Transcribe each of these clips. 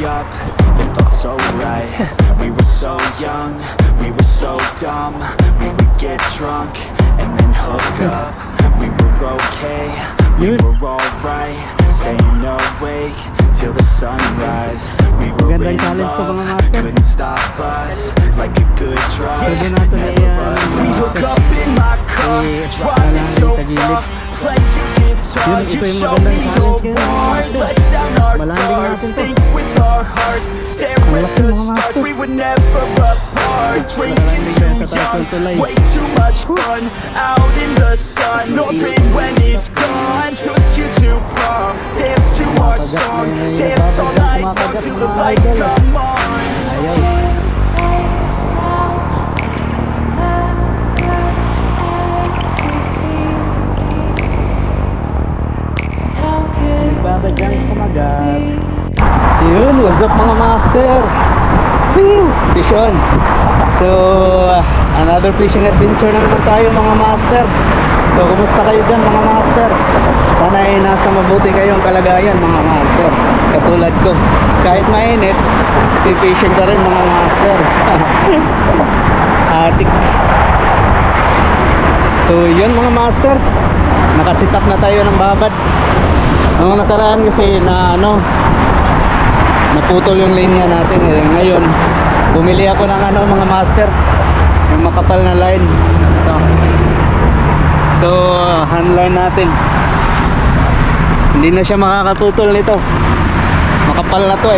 up, it felt so right. We were so young, we were so dumb. We would get drunk and then hook up. We were okay, we were alright. Staying awake till the sunrise. We were in love, couldn't stop us. Like a good drug, never us. We hook up in my car, driving so far. Playing guitar, you show me your heart. Let down our guards, think with our hearts. Stare at the stars, we were never apart. Drinking too young, way too much fun. Out in the sun, open when it's gone. Took you to prom, dance to our song. Dance all night long till the lights come on. Nagbabadyang kumagat. So yun, what's up mga master? Woo! Fish on. So, another fishing adventure na naman tayo mga master. So, kumusta kayo dyan mga master? Sana ay nasa mabuti kayong kalagayan mga master. Katulad ko, kahit mainit, fishing ka rin mga master. Atik. So, yun mga master. Nakasit up na tayo ng babad. Noong nakaraan kasi na naputol yung linya natin ngayon bumili ako ng mga master, yung makapal na line. So handline natin, hindi na siya makakaputol nito, makapal na to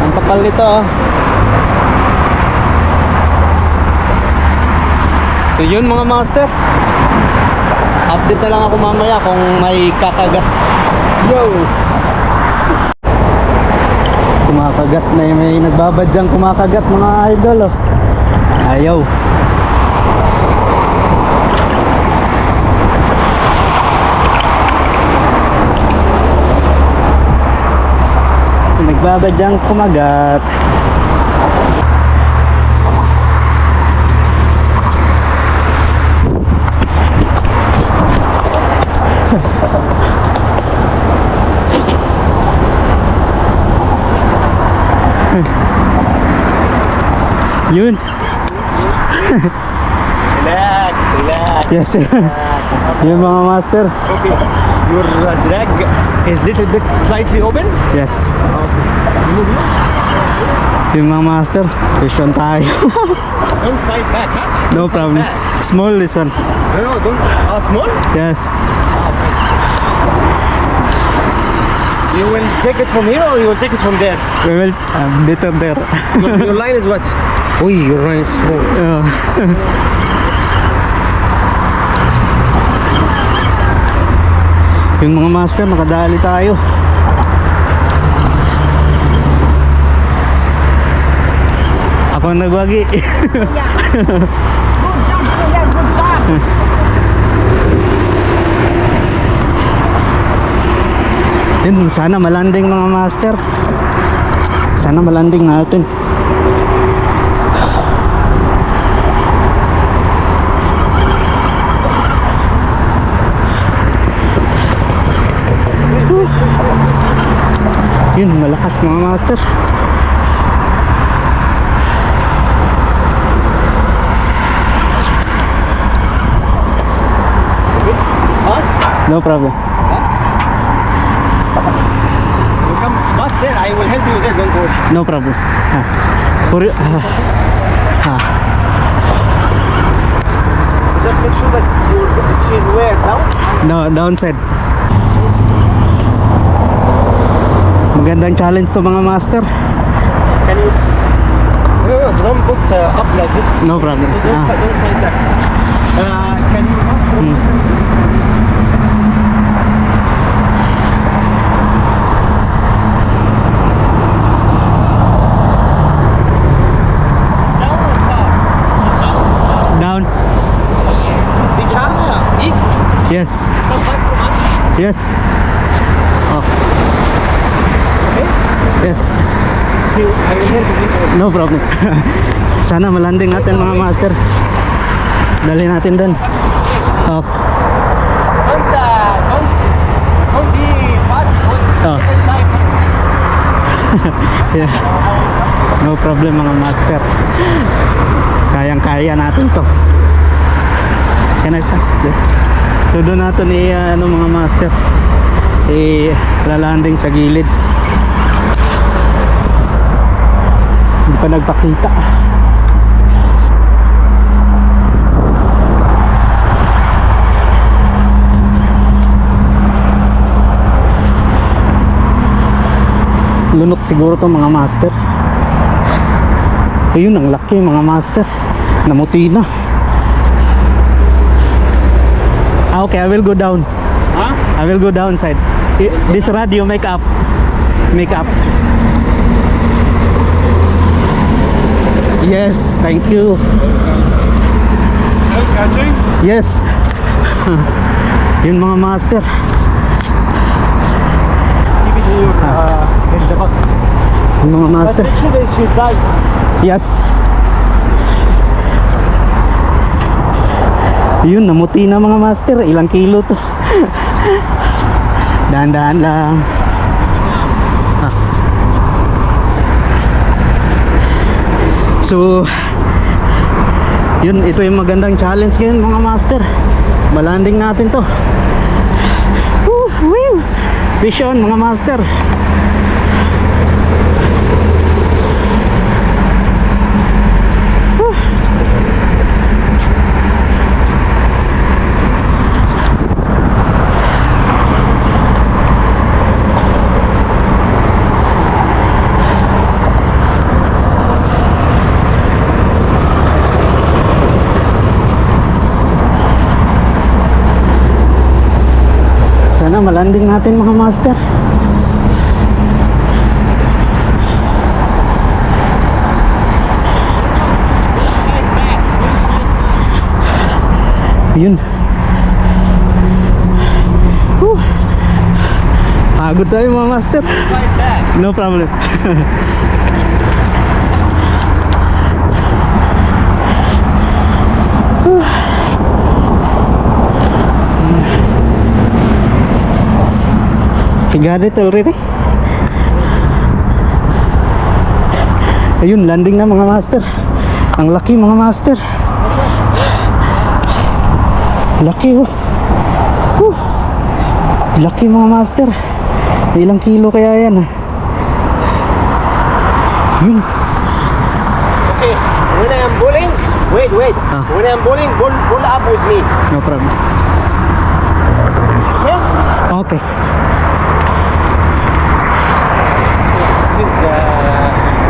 ang kapal nito So yun mga master, update na lang ako mamaya kung may kakagat. Yo! Kumakagat na, may nagbabadyang kumakagat mga idol Ayaw. Nagbabadyang kumagat. Yun. Relax. Yes. Yun mga master. Okay. Your drag is little bit slightly open. Yes. Okay. Yun mga master. Fish on tayo. Don't fight back, huh? No problem. Small this one. No, don't. Small? Yes. You will take it from here or you will take it from there? We will better there. Your line is what? Uy, your line is small. Yung mga master, nakadali tayo. Ako ang nagwagi. Good job, Kuya. Good job. Yun, sana malanding mga master. Sana malanding natin. Yun, malakas mga master. Us? No problem. Us? You come bus there, I will help you there, don't worry. No problem. Just make sure that she's where now? No, downside. Magandang challenge to mga master. Can you? No, don't put up like this. No problem. Don't fight that. Can you? Down. Yes. Yes. Oh. Yes. No problem. Sana malanding natin mga master. Dali natin dun. Oh. Don't be fast because Oh. you can die first. Yeah. No problem mga master. Kayang-kaya natin to. Can I pass the... So doon natin mga master, lalanding sa gilid. Hindi pa nagpakita. Lunok siguro to mga master. Ayun, ang laki mga master. Namuti na. Okay, I will go down. Huh? I will go downside. This radio make up. Make up. Yes, thank you. No catching? Yes. Yun mga master. Give it to your the bus. Yun mga But master. make sure that she's died. Yes. Yun, namuti na mga master. Ilang kilo to. Dahan-dahan lang. Ah. So, yun, ito yung magandang challenge ngayon mga master. Malanding natin to. Woo, woo. Vision mga master. Sana malanding natin mga master. Yun. Pagod tayo mga master. No problem. You got it already? Ayun, landing na mga master. Ang laki mga master. Laki oh. Laki mga master. Ilang kilo kaya yan ah. Yun. Okay, when I am bowling, wait. Ah. When I am bowling, bowl up with me. No problem. Okay? Okay.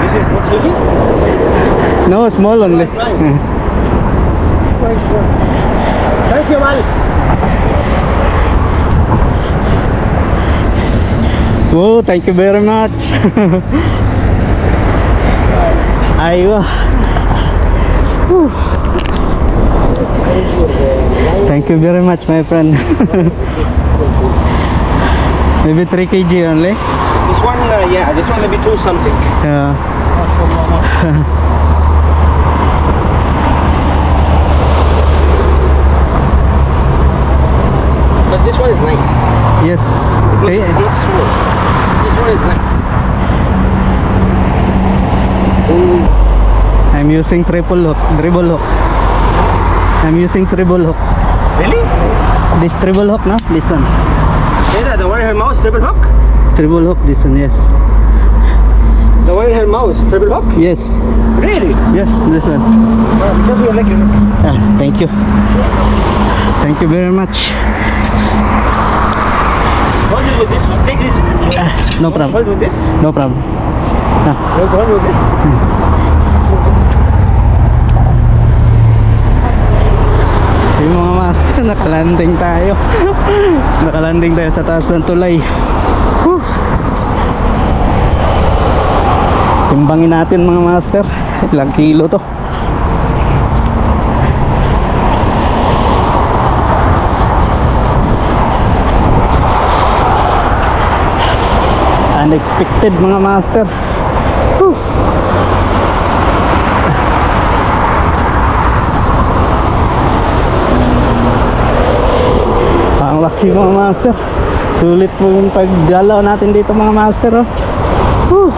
This is not heavy? No, small only. Nice one. Thank you, man. Oh, thank you very much. Aywa. Whew. Thank you very much, my friend. Maybe 3 kg only. This one, yeah, this one maybe 2 something. Yeah. But this one is nice. Yes. It's not small. This one is nice. I'm using dribble hook. I'm using dribble hook. Really? This dribble hook, no? This one. Yeah, the one in her mouth, triple hook? Dribble hook, this one, yes. The one in her mouth, triple hook? Yes. Really? Yes, this one. Be careful your leg. Thank you. Thank you very much. Hold it with this one. Take this. No problem. Hold with this. No problem. You want to hold with this? Yung mga master, nakalanding tayo. Nakalanding tayo sa taas ng tulay. Whew. Timbangin natin mga master. Ilang kilo to. Unexpected mga master. Whew. Ang laki mga master. Sulit po yung pagdalaw natin dito mga master. Oh. Whew.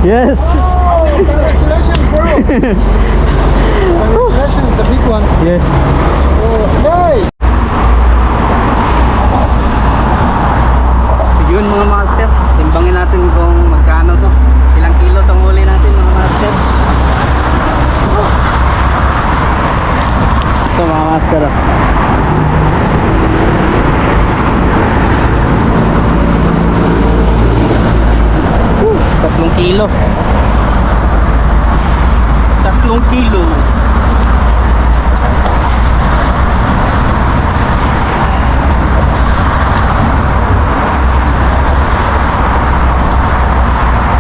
Yes. Congratulations, bro. Congratulations, the big one. Yes. Hey. So yun mga master, timbangin natin kung magkano to. Ilang kilo tong huli natin mga master. Ito mga master. 3 kilo. 3 kilo.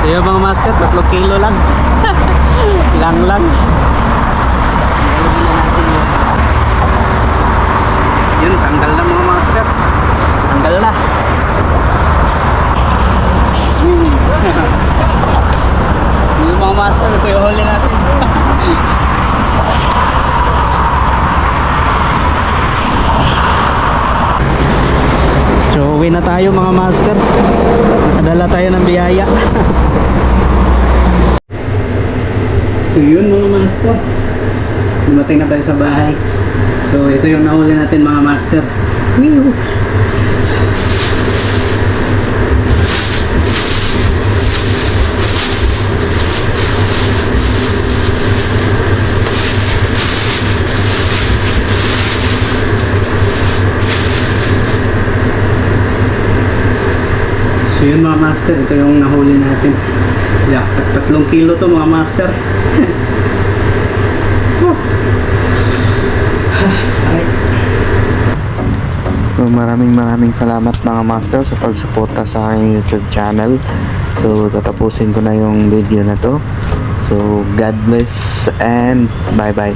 Ayo mga master, 3 kilo lang. Lang. Ilalagay na natin yun. Yun, tanggal na mga master. Tanggal na. So yung mga master, ito yung huli natin. So uwi na tayo mga master. Nakadala tayo ng biyaya. So yun mga master, dumating na tayo sa bahay. So ito yung nahuli natin mga master. Woo! So yun mga master, ito yung nahuli natin. Jackpot, 3 kilo to mga master. So maraming salamat mga master sa pagsuporta sa aking YouTube channel. So tatapusin ko na yung video na to. So God bless and bye bye.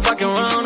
Fucking wrong.